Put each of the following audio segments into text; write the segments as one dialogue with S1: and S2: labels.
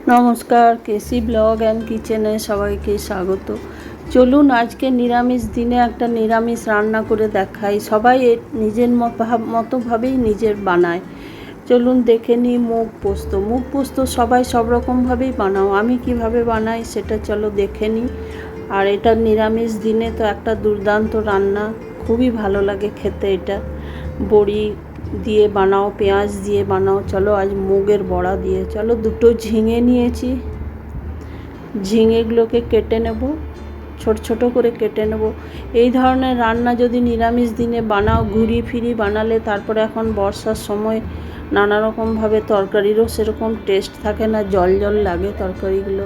S1: নমস্কার, কেসি blog and কিচেনে সবাইকে স্বাগত। চলুন আজকে নিরামিষ দিনে একটা নিরামিষ রান্না করে দেখাই। সবাই নিজের মতোভাবেই নিজের বানায়। চলুন দেখে নিই মুগ পোস্ত। মুগ পোস্ত সবাই সব রকমভাবেই বানাও, আমি কিভাবে বানাই সেটা চলো দেখে নিই। আর এটা নিরামিষ দিনে তো একটা দুর্দান্ত রান্না, খুবই ভালো লাগে খেতে। এটা বড়ি দিয়ে বানাও, পেঁয়াজ দিয়ে বানাও। চলো আজ মুগের বড়া দিয়ে। চলো দুটো ঝিঙে নিয়েছি, ঝিঙেগুলোকে কেটে নেব, ছোট ছোট করে কেটে নেব। এই ধরনের রান্না যদি নিরামিষ দিনে বানাও, ঘুরি ফিরি বানালে তারপরে এখন বর্ষার সময় নানা রকমভাবে তরকারিরও সেরকম টেস্ট থাকে না, জল জল লাগে তরকারিগুলো।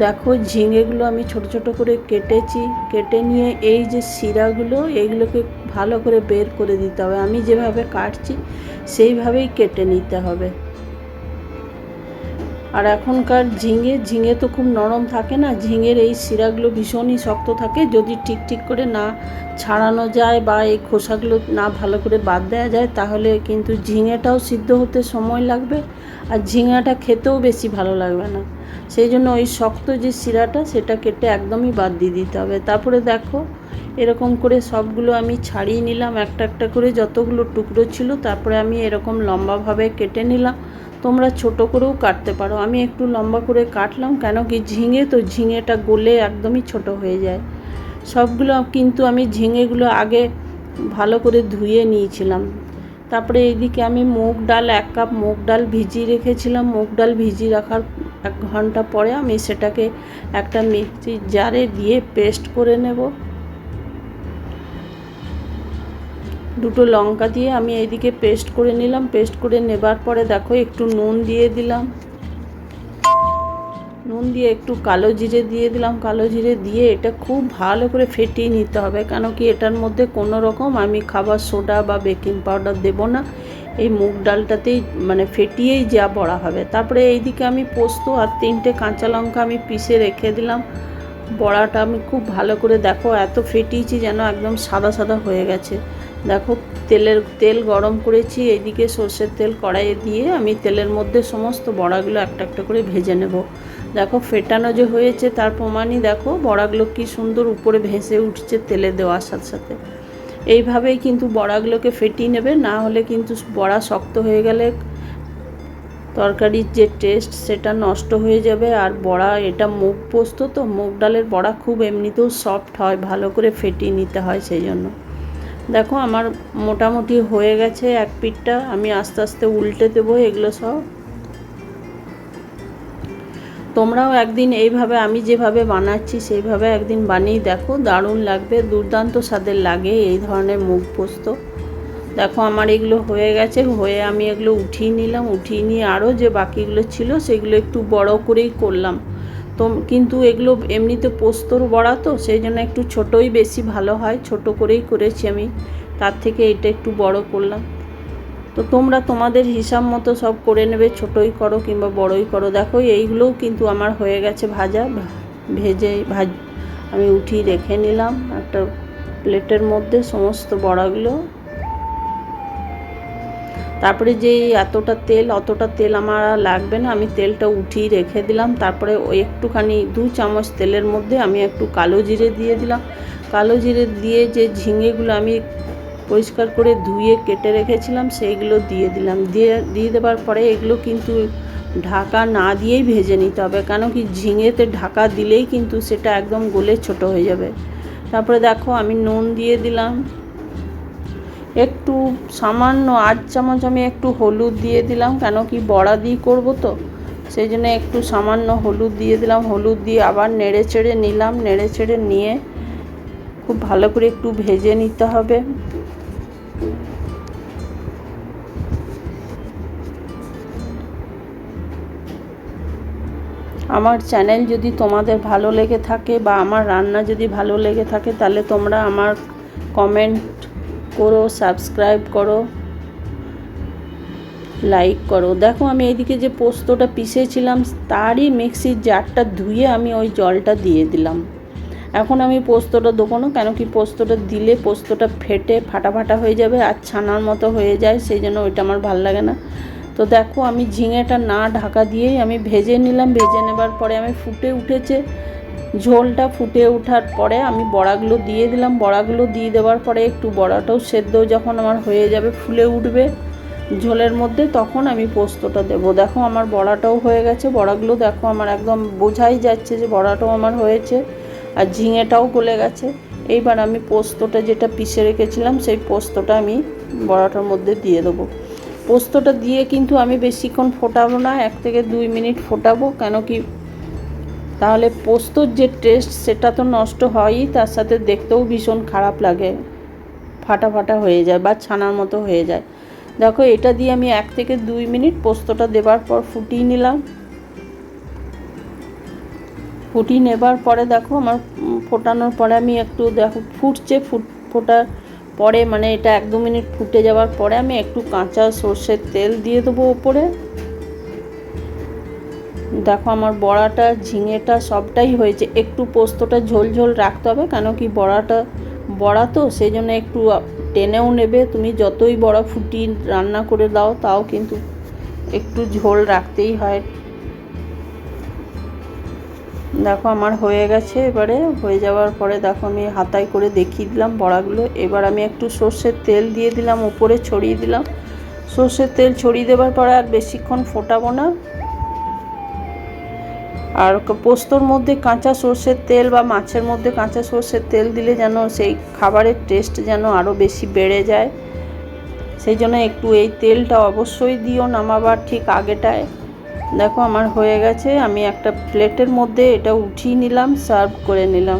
S1: দেখো ঝিঙেগুলো আমি ছোট ছোট করে কেটেছি। কেটে নিয়ে এই যে শিরাগুলো, এইগুলোকে ভালো করে বের করে দিতে হবে। আমি যেভাবে কাটছি সেইভাবেই কেটে নিতে হবে। আর এখনকার ঝিঙে তো খুব নরম থাকে না, ঝিঙের এই শিরাগুলো ভীষণই শক্ত থাকে। যদি ঠিক করে না ছাড়ানো যায় বা এই খোসাগুলো না ভালো করে বাদ দেওয়া যায়, তাহলে কিন্তু ঝিঙেটাও সিদ্ধ হতে সময় লাগবে আর ঝিঙাটা খেতেও বেশি ভালো লাগবে না। সেই জন্য ওই শক্ত যে শিরাটা সেটা কেটে একদমই বাদ দিয়ে দিতে হবে। তারপরে দেখো এরকম করে সবগুলো আমি ছাড়িয়ে নিলাম একটা একটা করে, যতগুলো টুকরো ছিল। তারপরে আমি এরকম লম্বাভাবে কেটে নিলাম। তোমরা ছোট করেও কাটতে পারো, আমি একটু লম্বা করে কাটলাম, কেন কি ঝিঙেটা গলে একদমই ছোট হয়ে যায়। সবগুলো কিন্তু আমি ঝিঙেগুলো আগে ভালো করে ধুয়ে নিয়েছিলাম। তারপরে এইদিকে আমি মুগ ডাল, 1 কাপ মুগ ডাল ভিজিয়ে রেখেছিলাম। মুগ ডাল ভিজিয়ে রাখার 1 ঘন্টা পরে আমি সেটাকে একটা মিক্সির জারে দিয়ে পেস্ট করে নেব। দুটো লঙ্কা দিয়ে আমি এইদিকে পেস্ট করে নিলাম। পেস্ট করে নেবার পরে দেখো একটু নুন দিয়ে দিলাম, নুন দিয়ে একটু কালো জিরে দিয়ে দিলাম। কালো জিরে দিয়ে এটা খুব ভালো করে ফেটিয়ে নিতে হবে, কেন কি এটার মধ্যে কোনো রকম আমি খাবার সোডা বা বেকিং পাউডার দেব না। এই মুগ ডালটাতেই মানে ফেটিয়েই যা বড়া হবে। তারপরে এইদিকে আমি পোস্ত আর 3টে কাঁচা লঙ্কা আমি পিষে রেখে দিলাম। বড়াটা আমি খুব ভালো করে দেখো এত ফেটিয়েছি যেন একদম সাদা সাদা হয়ে গেছে। দেখো তেল গরম করেছি, এইদিকে সর্ষের তেল কড়াইয়ে দিয়ে আমি তেলের মধ্যে সমস্ত বড়াগুলো একটা একটা করে ভেজে নেব। দেখো ফেটানো যে হয়েছে তার প্রমাণই দেখো বড়াগুলো কি সুন্দর উপরে ভেসে উঠছে তেলে দেওয়ার সাথে সাথে। এইভাবেই কিন্তু বড়াগুলোকে ফেটিয়ে নেবে, না হলে কিন্তু বড়া শক্ত হয়ে গেলে তরকারির যে টেস্ট সেটা নষ্ট হয়ে যাবে। আর বড়া এটা মুগ পোস্ত তো, মুগ ডালের বড়া খুব এমনিতেও সফট হয়, ভালো করে ফেটিয়ে নিতে হয়। সেই জন্য দেখো আমার মোটামুটি হয়ে গেছে এক পিঠটা। আমি আস্তে আস্তে উল্টে দেবো এগুলো সব। তোমরাও একদিন এইভাবে আমি যেভাবে বানাচ্ছি সেইভাবে একদিন বানিয়ে দেখো, দারুণ লাগবে, দুর্দান্ত স্বাদের লাগে এই ধরনের মুগ পোস্ত। দেখো আমার এগুলো হয়ে গেছে, হয়ে আমি এগুলো উঠিয়ে নিলাম। উঠিয়ে নিয়ে আরও যে বাকিগুলো ছিল সেগুলো একটু বড় করেই করলাম। তো কিন্তু এগুলো এমনিতে পোস্তর বড়া তো, সেই জন্য একটু ছোটোই বেশি ভালো হয়, ছোট করেই করেছি আমি। তার থেকে এটা একটু বড় করলাম। তো তোমরা তোমাদের হিসাব মতো সব করে নেবে, ছোটোই করো কিংবা বড়ই করো। দেখো এইগুলোও কিন্তু আমার হয়ে গেছে ভাজা। আমি উঠিয়ে রেখে নিলাম একটা প্লেটের মধ্যে সমস্ত বড়াগুলো। তারপরে যে অতটা তেল আমার লাগবে না, আমি তেলটা উঠিয়ে রেখে দিলাম। তারপরে ওই একটুখানি 2 চামচ তেলের মধ্যে আমি একটু কালো জিরে দিয়ে দিলাম। কালো জিরে দিয়ে যে ঝিঙেগুলো আমি পরিষ্কার করে ধুয়ে কেটে রেখেছিলাম সেইগুলো দিয়ে দিলাম। দিয়ে দেওয়ার পরে এগুলো কিন্তু ঢাকা না দিয়েই ভেজে নিতে হবে, কেন কি ঝিঙেতে ঢাকা দিলেই কিন্তু সেটা একদম গলে ছোট হয়ে যাবে। তারপরে দেখো আমি নুন দিয়ে দিলাম, একটু সামান্য 8 চামচ আমি একটু হলুদ দিয়ে দিলাম, কেন কি বড়া দিয়ে করবো তো, সেই জন্য একটু সামান্য হলুদ দিয়ে দিলাম। হলুদ দিয়ে আবার নেড়ে চেড়ে নিলাম। নেড়ে চেড়ে নিয়ে খুব ভালো করে একটু ভেজে নিতে হবে। আমার চ্যানেল যদি তোমাদের ভালো লেগে থাকে বা আমার রান্না যদি ভালো লেগে থাকে, তাহলে তোমরা আমার কমেন্ট করো, সাবস্ক্রাইব করো, লাইক করো। দেখো আমি এইদিকে যে পোস্তটা পিষেছিলাম তারই মিক্সির জারটা ধুয়ে আমি ওই জলটা দিয়ে দিলাম। এখন আমি পোস্তটা দেবো না, কেন কি পোস্তটা দিলে পোস্তটা ফেটে ফাটা ফাটা হয়ে যাবে আর ছানার মতো হয়ে যায়, সেই জন্য ওইটা আমার ভালো লাগে না। তো দেখো আমি ঝিঙেটা না ঢাকা দিয়েই আমি ভেজে নিলাম। ভেজে নেবার পরে আমি ফুটে উঠেছে, ঝোলটা ফুটে ওঠার পরে আমি বড়াগুলো দিয়ে দিলাম। বড়াগুলো দিয়ে দেওয়ার পরে একটু বড়াটাও সেদ্ধ যখন আমার হয়ে যাবে, ফুলে উঠবে ঝোলের মধ্যে, তখন আমি পোস্তটা দেবো। দেখো আমার বড়াটাও হয়ে গেছে। বড়াগুলো দেখো আমার একদম বোঝাই যাচ্ছে যে বড়াটাও আমার হয়েছে, আর ঝিঙেটাও গলে গেছে। এইবার আমি পোস্তটা যেটা পিষে রেখেছিলাম সেই পোস্তটা আমি বড়াটার মধ্যে দিয়ে দেবো। পোস্তটা দিয়ে কিন্তু আমি বেশিক্ষণ ফোটাবো না, 1 থেকে 2 মিনিট ফোটাবো। কেন কি তাহলে পোস্তর যে টেস্ট সেটা তো নষ্ট হয়ই, তার সাথে দেখতেও ভীষণ খারাপ লাগে, ফাটা ফাটা হয়ে যায় বা ছানার মতো হয়ে যায়। দেখো এটা দিয়ে আমি 1 থেকে 2 মিনিট পোস্তটা দেবার পর ফুটিয়ে নিলাম। ফুটিয়ে নেবার পরে দেখো আমার ফোটানোর পরে আমি একটু দেখো ফুটছে, ফোটার পরে মানে এটা 1-2 মিনিট ফুটে যাওয়ার পরে আমি একটু কাঁচা সর্ষের তেল দিয়ে দেবো ওপরে। দেখো আমার বড়াটা ঝিঙেটা সবটাই হয়েছে। একটু পোস্তটা ঝোল ঝোল রাখতে হবে, কেন কি বড়া তো সেই জন্য একটু টেনেও নেবে। তুমি যতই বড়া ফুটিয়ে রান্না করে দাও তাও কিন্তু একটু ঝোল রাখতেই হয়। দেখো আমার হয়ে গেছে। এবারে হয়ে যাওয়ার পরে দেখো আমি হাতায় করে দেখিয়ে দিলাম বড়াগুলো। এবার আমি একটু সর্ষের তেল দিয়ে দিলাম, উপরে ছড়িয়ে দিলাম। সর্ষের তেল ছড়িয়ে দেওয়ার পরে আর বেশিক্ষণ ফোটাবো না। আর পোস্তর মধ্যে কাঁচা সর্ষের তেল বা মাছের মধ্যে কাঁচা সর্ষের তেল দিলে যেন সেই খাবারের টেস্ট যেন আরও বেশি বেড়ে যায়, সেই জন্য একটু এই তেলটা অবশ্যই দিও নামাবার ঠিক আগেটায়। দেখো আমার হয়ে গেছে। আমি একটা প্লেটের মধ্যে এটা উঠিয়ে নিলাম, সার্ভ করে নিলাম।